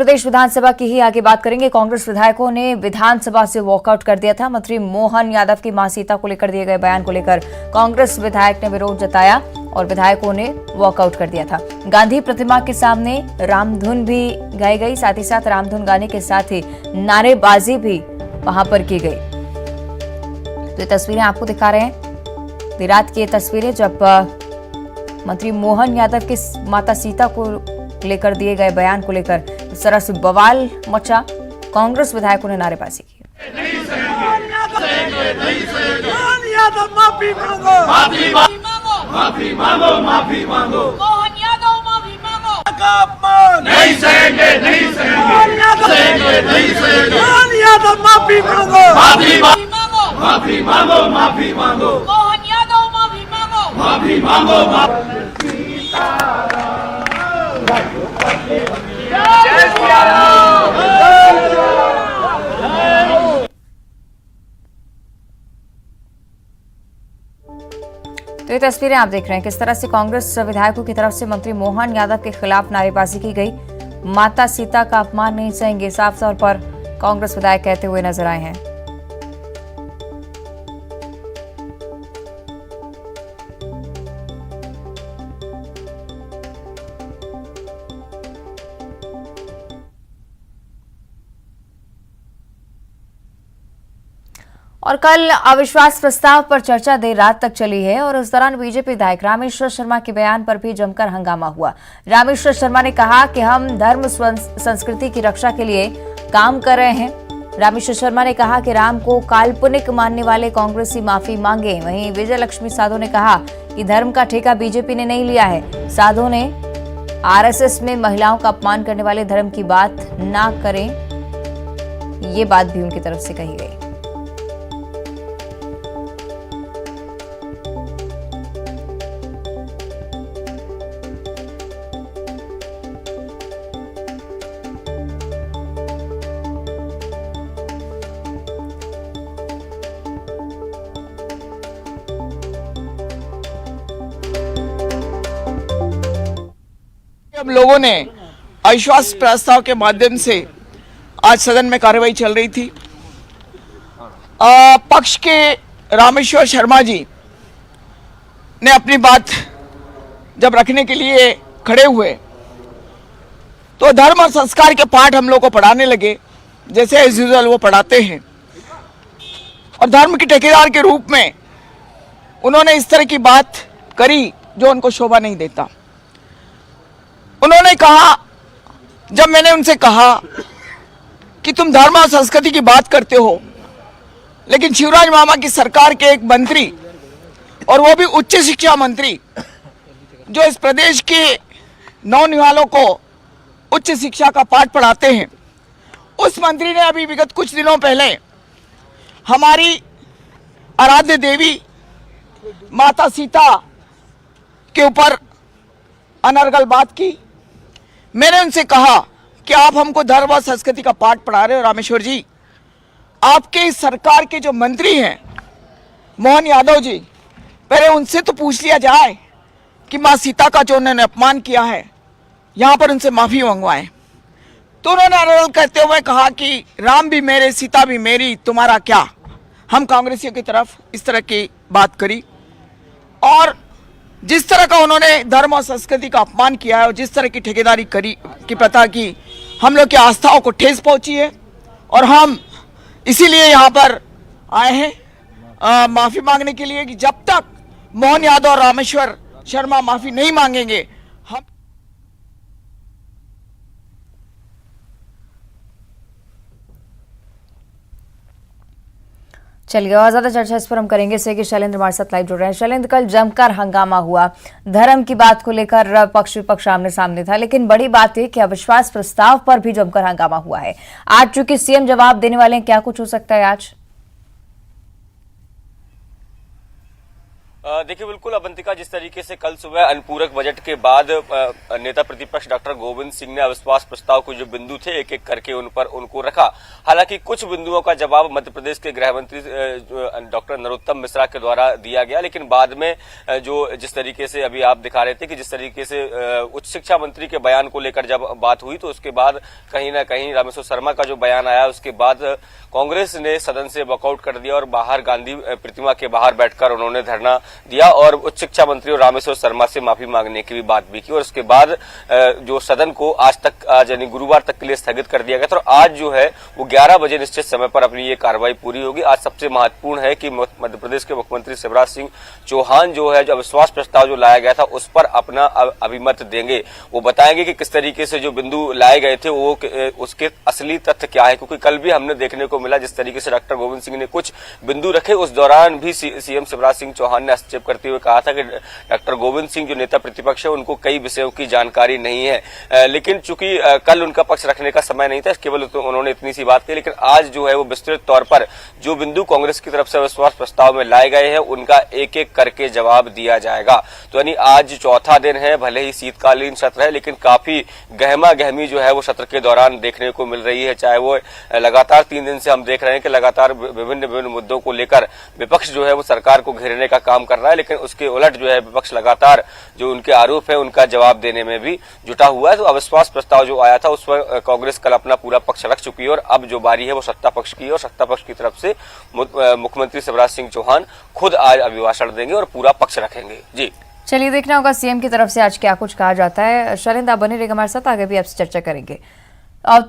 प्रदेश विधानसभा की ही आगे बात करेंगे। कांग्रेस विधायकों ने विधानसभा से वॉकआउट कर दिया था। मंत्री मोहन यादव की मां सीता को लेकर दिए गए बयान को लेकर कांग्रेस विधायक ने विरोध जताया और विधायकों ने वॉकआउट कर दिया था। गांधी प्रतिमा के सामने रामधुन भी गाई गई, साथ ही साथ रामधुन गाने के साथ ही नारेबाजी भी वहां पर की गई। तो ये तस्वीरें आपको दिखा रहे हैं, देर रात की ये तस्वीरें जब मंत्री मोहन यादव की माता सीता को लेकर दिए गए बयान को लेकर इस तरह से बवाल मचा। कांग्रेस विधायकों ने नारेबाजी की। माफी मांगो, माफी मांगो, मोहन यादव माफी मांगो, नहीं सहेंगे, नहीं सहेंगे, नहीं सहेंगे, मोहन यादव माफी मांगो, माफी मांगो, माफी मांगो, माफी मांगो, मोहन यादव माफी मांगो, माफी मांगो, तो ये तस्वीरें आप देख रहे हैं किस तरह से कांग्रेस विधायकों की तरफ से मंत्री मोहन यादव के खिलाफ नारेबाजी की गई। माता सीता का अपमान नहीं सहेंगे, साफ तौर पर कांग्रेस विधायक कहते हुए नजर आए हैं। और कल अविश्वास प्रस्ताव पर चर्चा देर रात तक चली है और उस दौरान बीजेपी विधायक रामेश्वर शर्मा के बयान पर भी जमकर हंगामा हुआ। रामेश्वर शर्मा ने कहा कि हम धर्म संस्कृति की रक्षा के लिए काम कर रहे हैं। रामेश्वर शर्मा ने कहा कि राम को काल्पनिक मानने वाले कांग्रेसी माफी मांगे। वहीं विजय लक्ष्मी साधो ने कहा कि धर्म का ठेका बीजेपी ने नहीं लिया है। साधो ने आरएसएस में महिलाओं का अपमान करने वाले धर्म की बात ना करें, ये बात भी उनकी तरफ से कही गई। हम लोगों ने अविश्वास प्रस्ताव के माध्यम से आज सदन में कार्रवाई चल रही थी। पक्ष के रामेश्वर शर्मा जी ने अपनी बात जब रखने के लिए खड़े हुए तो धर्म और संस्कार के पाठ हम लोग को पढ़ाने लगे, जैसे एज यूजुअल वो पढ़ाते हैं। और धर्म के ठेकेदार के रूप में उन्होंने इस तरह की बात करी जो उनको शोभा नहीं देता। उन्होंने कहा, जब मैंने उनसे कहा कि तुम धर्म और संस्कृति की बात करते हो, लेकिन शिवराज मामा की सरकार के एक मंत्री और वो भी उच्च शिक्षा मंत्री जो इस प्रदेश के नौनिहालों को उच्च शिक्षा का पाठ पढ़ाते हैं, उस मंत्री ने अभी विगत कुछ दिनों पहले हमारी आराध्य देवी माता सीता के ऊपर अनर्गल बात की। मैंने उनसे कहा कि आप हमको धर्म और संस्कृति का पाठ पढ़ा रहे हो। रामेश्वर जी, आपके इस सरकार के जो मंत्री हैं मोहन यादव जी, पहले उनसे तो पूछ लिया जाए कि माँ सीता का जो उन्होंने अपमान किया है, यहाँ पर उनसे माफी मंगवाएं। तो उन्होंने अनर्गल करते हुए कहा कि राम भी मेरे, सीता भी मेरी, तुम्हारा क्या। हम कांग्रेसियों की तरफ इस तरह की बात करी और जिस तरह का उन्होंने धर्म और संस्कृति का अपमान किया है और जिस तरह की ठेकेदारी करी की प्रथा की, हम लोग की आस्थाओं को ठेस पहुंची है और हम इसीलिए यहाँ पर आए हैं माफी मांगने के लिए कि जब तक मोहन यादव और रामेश्वर शर्मा माफी नहीं मांगेंगे हम चलिए और ज्यादा चर्चा इस पर हम करेंगे। इससे कि शैलेंद्र हमारे साथ लाइव जुड़ रहे हैं। शैलेंद्र, कल जमकर हंगामा हुआ, धर्म की बात को लेकर पक्ष विपक्ष आमने सामने था, लेकिन बड़ी बात यह कि अविश्वास प्रस्ताव पर भी जमकर हंगामा हुआ है। आज चूंकि सीएम जवाब देने वाले हैं, क्या कुछ हो सकता है आज? देखिए बिल्कुल अवंतिका, जिस तरीके से कल सुबह अनुपूरक बजट के बाद नेता प्रतिपक्ष डॉक्टर गोविंद सिंह ने अविश्वास प्रस्ताव के जो बिंदु थे एक एक करके उनको रखा। हालांकि कुछ बिंदुओं का जवाब मध्य प्रदेश के गृह मंत्री डॉक्टर नरोत्तम मिश्रा के द्वारा दिया गया, लेकिन बाद में जो जिस तरीके से अभी आप दिखा रहे थे कि जिस तरीके से उच्च शिक्षा मंत्री के बयान को लेकर जब बात हुई तो उसके बाद कहीं ना कहीं रामेश्वर शर्मा का जो बयान आया उसके बाद कांग्रेस ने सदन से वॉकआउट कर दिया और बाहर गांधी प्रतिमा के बाहर बैठकर उन्होंने धरना दिया और उच्च शिक्षा मंत्री और रामेश्वर शर्मा से माफी मांगने की भी बात भी की। और उसके बाद जो सदन को आज यानी गुरुवार तक के लिए स्थगित कर दिया गया था और आज जो है वो 11 बजे निश्चित समय पर अपनी ये कार्रवाई पूरी होगी। आज सबसे महत्वपूर्ण है कि मध्य प्रदेश के मुख्यमंत्री शिवराज सिंह चौहान जो है जो अविश्वास प्रस्ताव जो लाया गया था उस पर अपना अभिमत देंगे। वो बताएंगे कि किस तरीके से जो बिंदु लाए गए थे वो उसके असली तथ्य क्या है, क्योंकि कल भी हमने देखने को मिला जिस तरीके से डॉक्टर गोविंद सिंह ने कुछ बिंदु रखे उस दौरान भी सीएम शिवराज सिंह चौहान ने हस्तक्षेप करते हुए कहा था कि डॉक्टर गोविंद सिंह जो नेता प्रतिपक्ष है उनको कई विषयों की जानकारी नहीं है। लेकिन चूंकि कल उनका पक्ष रखने का समय नहीं था, केवल उन्होंने इतनी सी बात की, लेकिन आज जो है वो विस्तृत तौर पर जो बिंदु कांग्रेस की तरफ से अविश्वास प्रस्ताव में लाए गए हैं उनका एक एक करके जवाब दिया जाएगा। तो यानी आज चौथा दिन है, भले ही शीतकालीन सत्र है लेकिन काफी गहमा गहमी जो है वो सत्र के दौरान देखने को मिल रही है। चाहे वो लगातार 3 दिन से हम देख रहे हैं कि लगातार विभिन्न मुद्दों को लेकर विपक्ष जो है वो सरकार को घेरने का काम कर रहा है, लेकिन उसके उलट जो है विपक्ष लगातार जो उनके आरोप है उनका जवाब देने में भी जुटा हुआ है। तो अविश्वास प्रस्ताव जो आया था उस पर कांग्रेस कल अपना पूरा पक्ष रख चुकी है और अब जो बारी है वो सत्ता पक्ष की है और सत्ता पक्ष की तरफ से मुख्यमंत्री शिवराज सिंह चौहान खुद आज अभिभाषण देंगे और पूरा पक्ष रखेंगे। जी चलिए देखना होगा सीएम की तरफ से आज क्या कुछ कहा जाता है। शैलेंद्र आप बने रहिएगा हमारे साथ, आगे भी आपसे चर्चा करेंगे। अब तो